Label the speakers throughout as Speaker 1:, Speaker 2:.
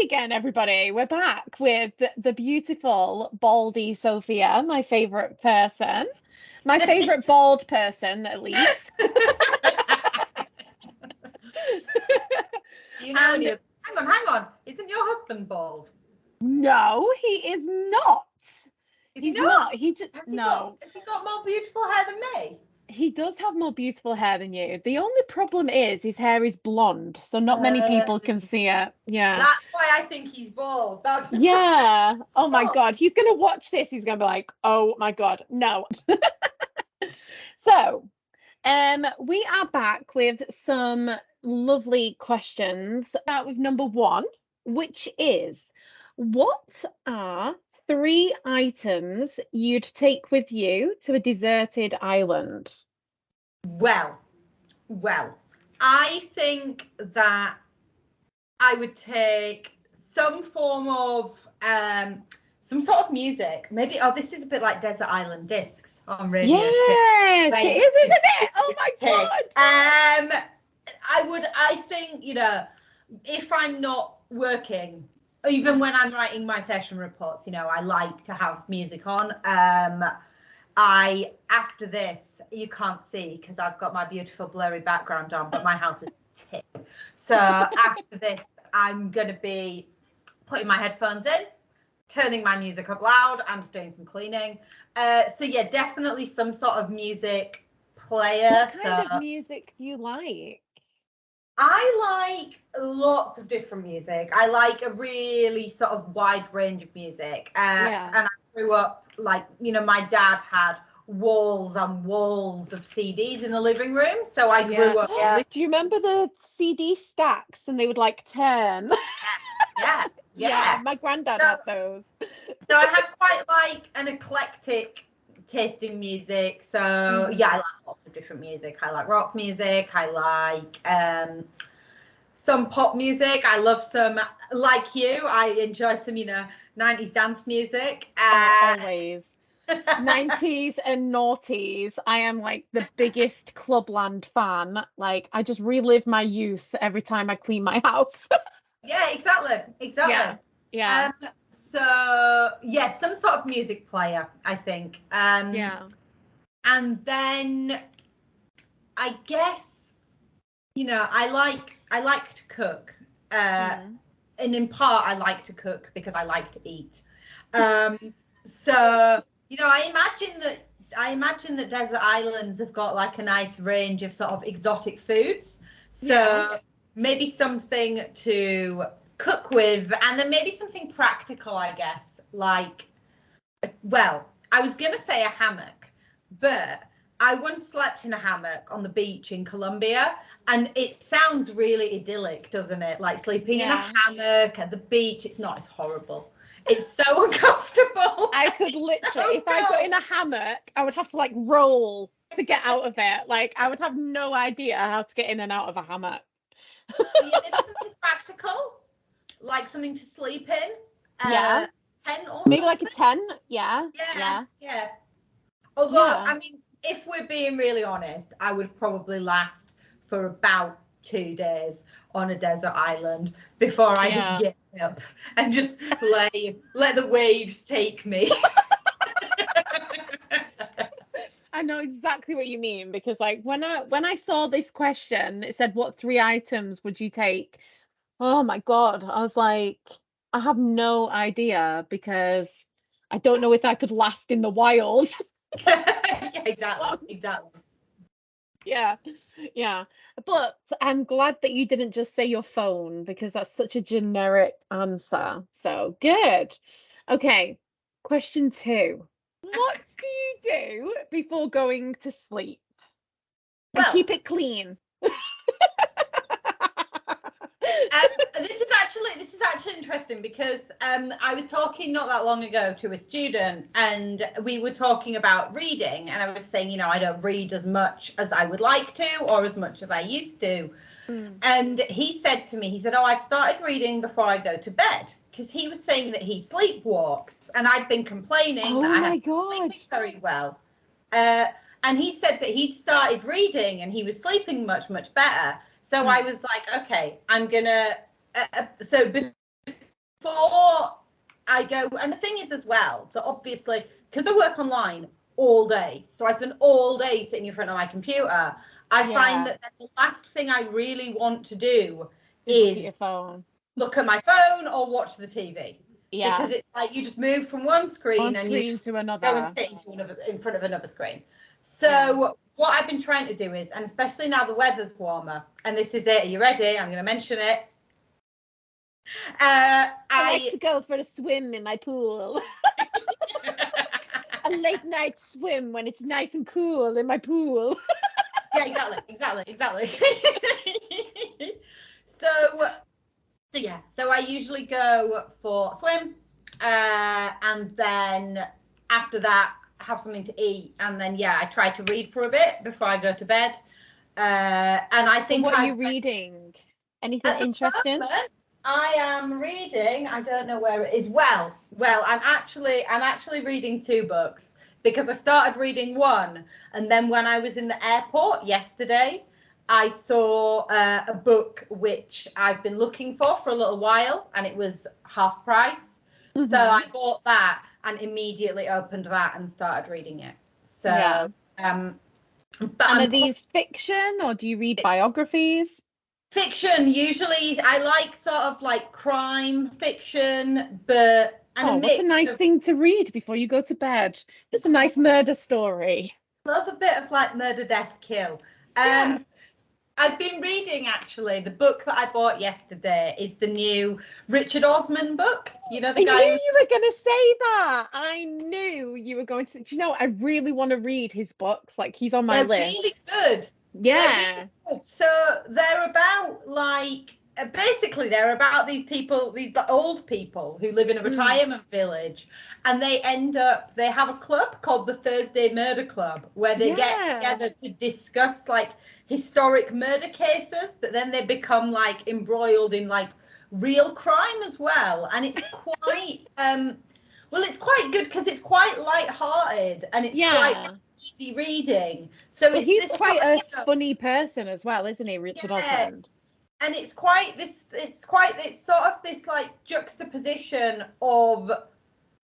Speaker 1: again, everybody. We're back with the beautiful baldy Sophia, my favourite person. My favourite bald person, at least.
Speaker 2: You know, and hang on. Isn't your husband bald?
Speaker 1: No, he is not.
Speaker 2: He's not.
Speaker 1: He just no.
Speaker 2: Has he got more beautiful hair than me?
Speaker 1: He does have more beautiful hair than you. The only problem is his hair is blonde, so not many people can see it. Yeah.
Speaker 2: That's why I think he's bald.
Speaker 1: Yeah. Oh my God. He's going to watch this. He's going to be like, oh my God, no. So, we are back with some lovely questions. Start with number one, which is, what are 3 items you'd take with you to a deserted island?
Speaker 2: Well, I think that I would take some form of some sort of music. Maybe this is a bit like Desert Island Discs on radio.
Speaker 1: Yes, it is, isn't it? Oh my God.
Speaker 2: I think, if I'm not working, even when I'm writing my session reports, I like to have music on. After this, you can't see because I've got my beautiful blurry background on, but my house is tip. So after this, I'm going to be putting my headphones in, turning my music up loud and doing some cleaning. So yeah, definitely some sort of music player.
Speaker 1: What kind of music do you like?
Speaker 2: I like lots of different music. I like a really sort of wide range of music. And I grew up my dad had walls and walls of CDs in the living room. So I grew up.
Speaker 1: Yeah. Do you remember the CD stacks and they would turn?
Speaker 2: Yeah.
Speaker 1: My granddad had those.
Speaker 2: So I had quite an eclectic taste in music. So I like lots of different music. I like rock music. I like some pop music. I love some, like you, I enjoy some 90s dance music.
Speaker 1: Always. 90s and noughties. I am the biggest Clubland fan. I just relive my youth every time I clean my house.
Speaker 2: Yeah, exactly.
Speaker 1: Yeah.
Speaker 2: So yeah, some sort of music player, I think. And then I guess I like to cook. And in part I like to cook because I like to eat. So I imagine that desert islands have got a nice range of sort of exotic foods. So maybe something to cook with, and then maybe something practical, I guess. I was going to say a hammock, but I once slept in a hammock on the beach in Colombia, and it sounds really idyllic, doesn't it? Like sleeping in a hammock at the beach. It's not. It's horrible. It's so uncomfortable.
Speaker 1: I could literally, if I got in a hammock, I would have to roll to get out of it. I would have no idea how to get in and out of a hammock.
Speaker 2: Maybe something practical, like something to sleep in. Tent or
Speaker 1: maybe
Speaker 2: something.
Speaker 1: a tent. Yeah.
Speaker 2: Although, I mean, if we're being really honest, I would probably last for about 2 days on a desert island before I just get up and just let the waves take me.
Speaker 1: I know exactly what you mean, because when I saw this question, it said, what 3 items would you take? Oh my God. I was like, I have no idea, because I don't know if I could last in the wild.
Speaker 2: Yeah, exactly.
Speaker 1: Yeah. But I'm glad that you didn't just say your phone, because that's such a generic answer. So good. Okay. Question 2. What do you do before going to sleep? And keep it clean.
Speaker 2: This is actually interesting, because I was talking not that long ago to a student, and we were talking about reading, and I was saying, I don't read as much as I would like to, or as much as I used to. And he said to me, oh, I've started reading before I go to bed, because he was saying that he sleepwalks, and I'd been complaining that I hadn't sleeping very well. And he said that he'd started reading and he was sleeping much, much better. So I was like, okay, I'm gonna. So before I go, and the thing is as well, that obviously, because I work online all day, so I spend all day sitting in front of my computer, I find that the last thing I really want to do
Speaker 1: is look at your phone.
Speaker 2: Look at my phone or watch the TV.
Speaker 1: Yeah.
Speaker 2: Because it's like you just move from one screen and you
Speaker 1: to another.
Speaker 2: go and sit in front of another screen. So what I've been trying to do is, and especially now the weather's warmer, and this is it, are you ready? I'm going to mention it.
Speaker 1: I like to go for a swim in my pool. A late night swim when it's nice and cool in my pool.
Speaker 2: Yeah, exactly. So I usually go for a swim, and then after that have something to eat, and then I try to read for a bit before I go to bed. And I think
Speaker 1: what are you reading? Anything interesting?
Speaker 2: I am reading. I don't know where it is. Well, I'm actually reading 2 books, because I started reading one, and then when I was in the airport yesterday, I saw a book which I've been looking for a little while, and it was half price. So I bought that and immediately opened that and started reading it. So,
Speaker 1: and are these fiction, or do you read biographies?
Speaker 2: Fiction. Usually I like sort of like crime fiction, but
Speaker 1: what a nice thing to read before you go to bed. Just a nice murder story.
Speaker 2: Love a bit of like murder, death, kill. I've been reading, actually, the book that I bought yesterday is the new Richard Osman book. You know, the guy.
Speaker 1: I knew you were going to say that. I knew you were going to. Do you know, I really want to read his books. Like, he's on my list.
Speaker 2: Really good.
Speaker 1: Yeah.
Speaker 2: Really good. So they're about basically they're about these people, these old people who live in a retirement village, and they have a club called the Thursday Murder Club, where they get together to discuss like historic murder cases, but then they become like embroiled in like real crime as well. And it's quite it's quite good because it's quite light-hearted and it's quite easy reading. So
Speaker 1: he's quite a funny person as well, isn't he, Richard Osman?
Speaker 2: And it's sort of this like juxtaposition of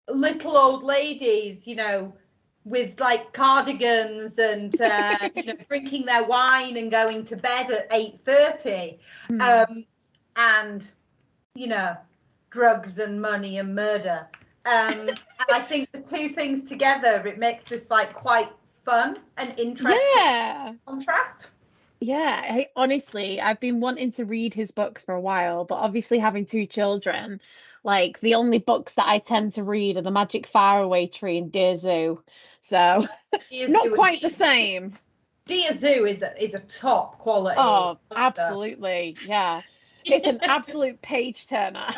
Speaker 2: little old ladies, you know, with like cardigans and drinking their wine and going to bed at 8:30, and drugs and money and murder. And I think the 2 things together, it makes this like quite fun and interesting contrast.
Speaker 1: Yeah, honestly, I've been wanting to read his books for a while, but obviously having 2 children, like the only books that I tend to read are The Magic Faraway Tree and Dear Zoo. So not quite the same.
Speaker 2: Dear Zoo is a top quality.
Speaker 1: Oh, absolutely. Yeah. It's an absolute page turner.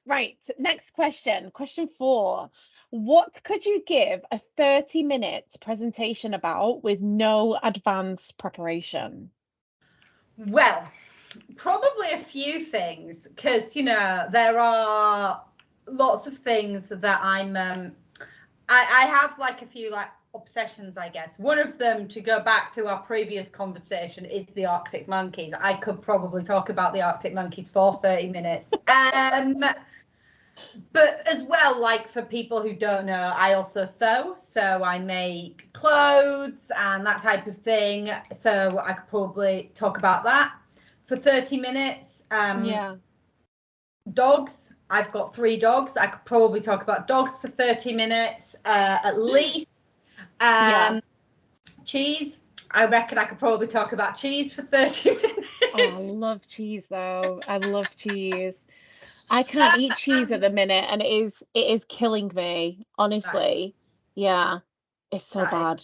Speaker 1: Right, next question. Question 4. What could you give a 30-minute presentation about with no advanced preparation?
Speaker 2: Well, probably a few things, because there are lots of things that I have like a few like obsessions, I guess. One of them, to go back to our previous conversation, is the Arctic monkeys. I could probably talk about the Arctic monkeys for 30 minutes. But as well, like for people who don't know, I also sew. So I make clothes and that type of thing. So I could probably talk about that for 30 minutes. Dogs. I've got 3 dogs. I could probably talk about dogs for 30 minutes at least. Cheese. I reckon I could probably talk about cheese for 30 minutes.
Speaker 1: Oh, I love cheese though. I love cheese. I can't eat cheese at the minute, and it is killing me, honestly. Yeah, it's so bad.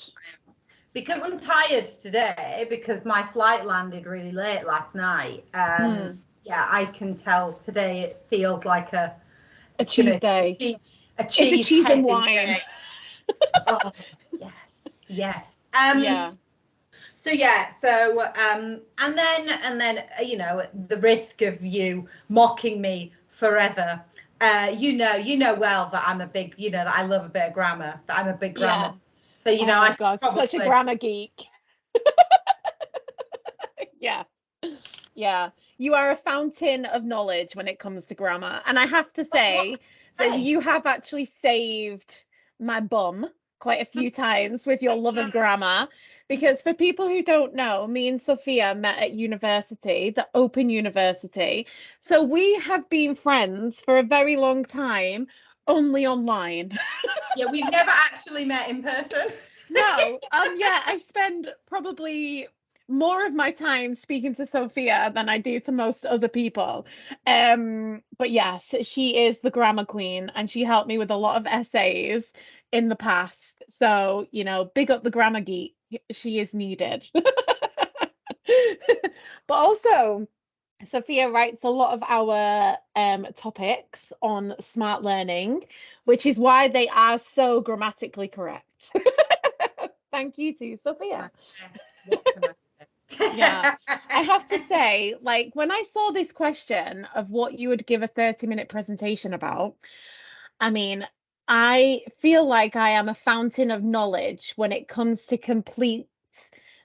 Speaker 2: Because I'm tired today, because my flight landed really late last night. Yeah, I can tell today it feels like a
Speaker 1: cheese day.
Speaker 2: It's a cheese
Speaker 1: and wine.
Speaker 2: Oh, yes. So and then the risk of you mocking me forever. You know well that I'm a big, that I love a bit of grammar, that I'm a big grammar. So
Speaker 1: oh God, such a grammar geek. Yeah. You are a fountain of knowledge when it comes to grammar. And I have to
Speaker 2: What can
Speaker 1: say that
Speaker 2: I say?
Speaker 1: you have actually saved my bum quite a few times with your love of grammar. Because for people who don't know, me and Sophia met at university, the Open University. So we have been friends for a very long time, only online.
Speaker 2: Yeah, we've never actually met in person.
Speaker 1: No, yeah, I spend probably more of my time speaking to Sophia than I do to most other people. But yes, she is the grammar queen and she helped me with a lot of essays in the past. So, big up the grammar geek. She is needed. But also, Sophia writes a lot of our topics on smart learning, which is why they are so grammatically correct. Thank you to Sophia.
Speaker 2: What can I
Speaker 1: Yeah. I have to
Speaker 2: say?
Speaker 1: say, like, when I saw this question of what you would give a 30-minute presentation about, I mean, I feel like I am a fountain of knowledge when it comes to complete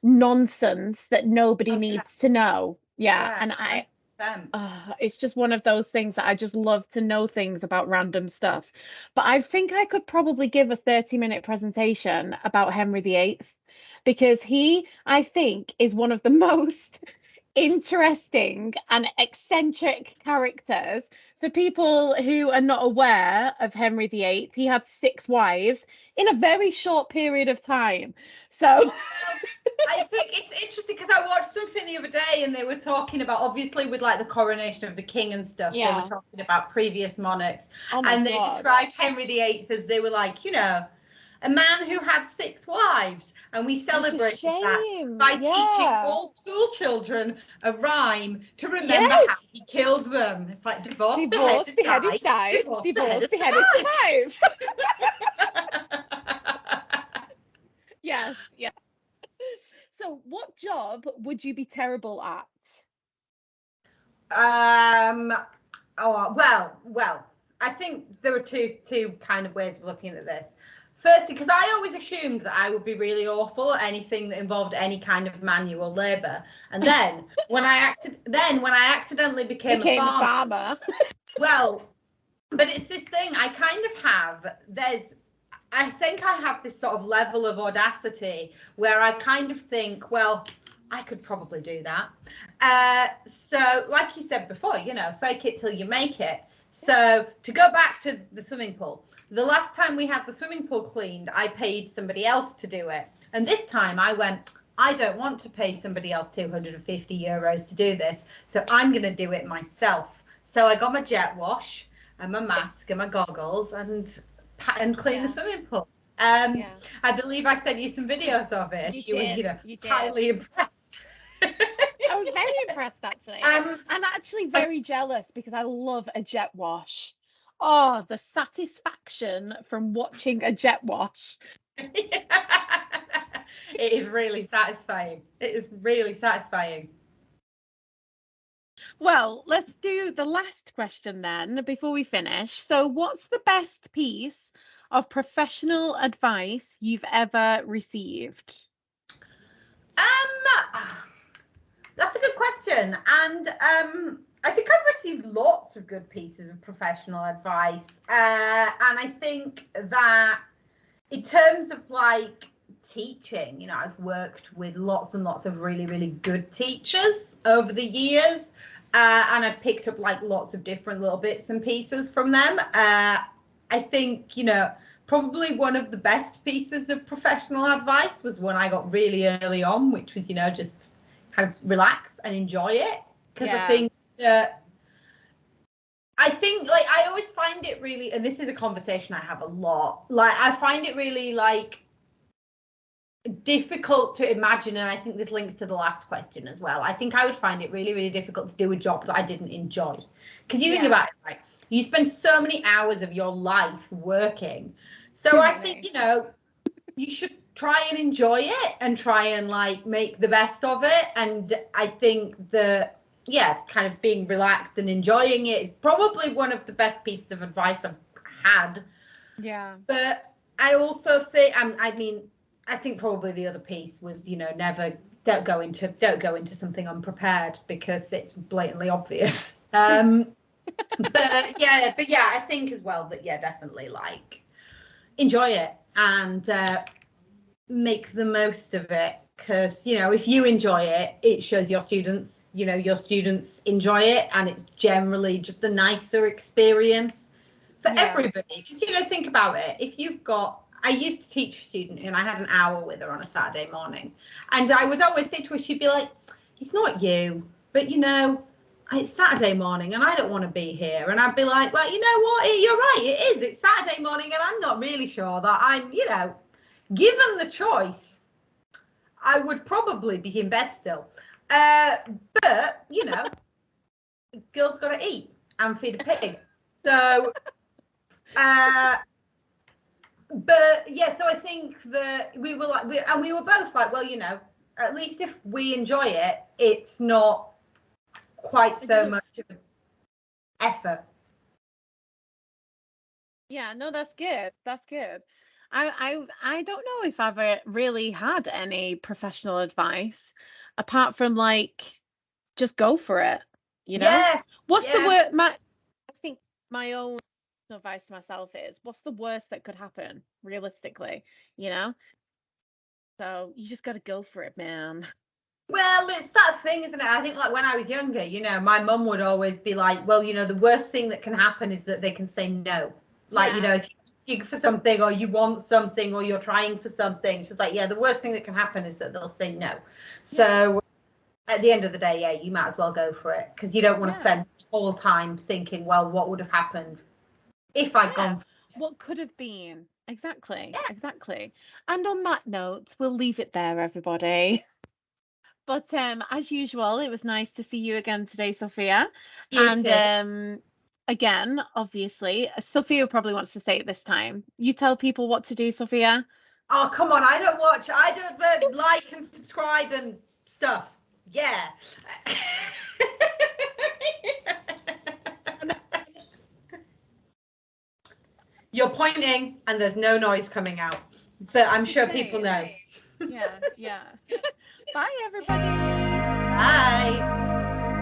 Speaker 1: nonsense that nobody
Speaker 2: Oh, yeah,
Speaker 1: needs to know. Yeah.
Speaker 2: yeah,
Speaker 1: And
Speaker 2: 100%.
Speaker 1: it's just one of those things that I just love to know things about random stuff. But I think I could probably give a 30-minute presentation about Henry VIII because he, I think, is one of the most interesting and eccentric characters. For people who are not aware of Henry VIII, he had 6 wives in a very short period of time. So,
Speaker 2: I think it's interesting because I watched something the other day and they were talking about, obviously with like the coronation of the king and stuff, they were
Speaker 1: yeah.
Speaker 2: talking about previous monarchs,
Speaker 1: Oh my
Speaker 2: and they
Speaker 1: God.
Speaker 2: described Henry VIII as, they were like, a man who had 6 wives, and we
Speaker 1: It's a
Speaker 2: celebrated that
Speaker 1: shame.
Speaker 2: by teaching
Speaker 1: Yeah.
Speaker 2: all school children a rhyme to remember how
Speaker 1: Yes.
Speaker 2: he killed them. It's like divorced,
Speaker 1: Divorce,
Speaker 2: beheaded,
Speaker 1: beheaded,
Speaker 2: died,
Speaker 1: died.
Speaker 2: divorced,
Speaker 1: Divorce,
Speaker 2: beheaded,
Speaker 1: beheaded,
Speaker 2: survived.
Speaker 1: survived. Yes, yeah. So, what job would you be terrible at?
Speaker 2: Um, well, I think there are two kind of ways of looking at this. Firstly, because I always assumed that I would be really awful at anything that involved any kind of manual labor, and then when I accidentally became a
Speaker 1: Became a
Speaker 2: farmer,
Speaker 1: farmer.
Speaker 2: well, but it's this thing I kind of have. I think I have this sort of level of audacity where I kind of think, well, I could probably do that. So, like you said before, fake it till you make it. So, to go back to the swimming pool, the last time we had the swimming pool cleaned, I paid somebody else to do it. And this time I went, I don't want to pay somebody else €250 to do this. So, I'm going to do it myself. So, I got my jet wash and my mask and my goggles and clean the
Speaker 1: Yeah,
Speaker 2: swimming pool.
Speaker 1: yeah.
Speaker 2: I believe I sent you some videos of it.
Speaker 1: You
Speaker 2: You were,
Speaker 1: did. You did.
Speaker 2: highly impressed.
Speaker 1: I was very impressed actually.
Speaker 2: um,
Speaker 1: And actually
Speaker 2: I,
Speaker 1: very jealous because I love a jet wash. Oh, the satisfaction from watching a jet wash.
Speaker 2: it is really satisfying. It is really satisfying.
Speaker 1: Well, let's do the last question then before we finish. So, what's the best piece of professional advice you've ever received?
Speaker 2: Um, that's a good question, and I think I've received lots of good pieces of professional advice, and I think that in terms of like teaching, I've worked with lots and lots of really, really good teachers over the years, and I've picked up like lots of different little bits and pieces from them. I think, probably one of the best pieces of professional advice was when I got really early on, which was, just kind of relax and enjoy it. Because
Speaker 1: Yeah.
Speaker 2: I think like I always find it really, and this is a conversation I have a lot, like I find it really like difficult to imagine, and I think this links to the last question as well. I think I would find it really, really difficult to do a job that I didn't enjoy. Because you think
Speaker 1: Yeah.
Speaker 2: about it, right? You spend so many hours of your life working. So
Speaker 1: Too
Speaker 2: I think,
Speaker 1: many.
Speaker 2: you should try and enjoy it and try and like make the best of it. And I think that, yeah, kind of being relaxed and enjoying it is probably one of the best pieces of advice I've had.
Speaker 1: Yeah.
Speaker 2: But I also think, I think probably the other piece was, never don't go into something unprepared because it's blatantly obvious. But yeah, I think as well that definitely like enjoy it and make the most of it, because if you enjoy it, it shows your students, your students enjoy it, and it's generally just a nicer experience for everybody. Because think about it, if you've got, I used to teach a student and I had an hour with her on a Saturday morning, and I would always say to her, she'd be like, it's not you, but it's Saturday morning and I don't want to be here. And I'd be like, well, you know what, you're right, it is, it's Saturday morning and I'm not really sure that I'm, given the choice, I would probably be in bed still. But, girls got to eat and feed a pig. So, but yeah, so I think that we were like, we were both like, well, at least if we enjoy it, it's not quite so much of an effort.
Speaker 1: Yeah, no, that's good. That's good. I don't know if I've really had any professional advice apart from like just go for it,
Speaker 2: Yeah.
Speaker 1: What's the word I think my own advice to myself is, what's the worst that could happen realistically, So you just got to go for it, man.
Speaker 2: Well, it's that thing, isn't it? I think like when I was younger, my mum would always be like, well, the worst thing that can happen is that they can say no. Like, if you for something or you want something or you're trying for something, she's like, yeah, the worst thing that can happen is that they'll say no. So at the end of the day, you might as well go for it, because you don't want to spend the whole time thinking, well, what would have happened if I'd gone for it?
Speaker 1: What could have been? Exactly.
Speaker 2: Yes.
Speaker 1: Exactly. And on that note, we'll leave it there, everybody. But as usual, it was nice to see you again today, Sophia.
Speaker 2: You too.
Speaker 1: Again, obviously, Sophia probably wants to say it this time. You tell people what to do, Sophia.
Speaker 2: Oh, come on. I don't like and subscribe and stuff. Yeah. You're pointing and there's no noise coming out, but I'm sure people know.
Speaker 1: Yeah. Bye, everybody.
Speaker 2: Bye.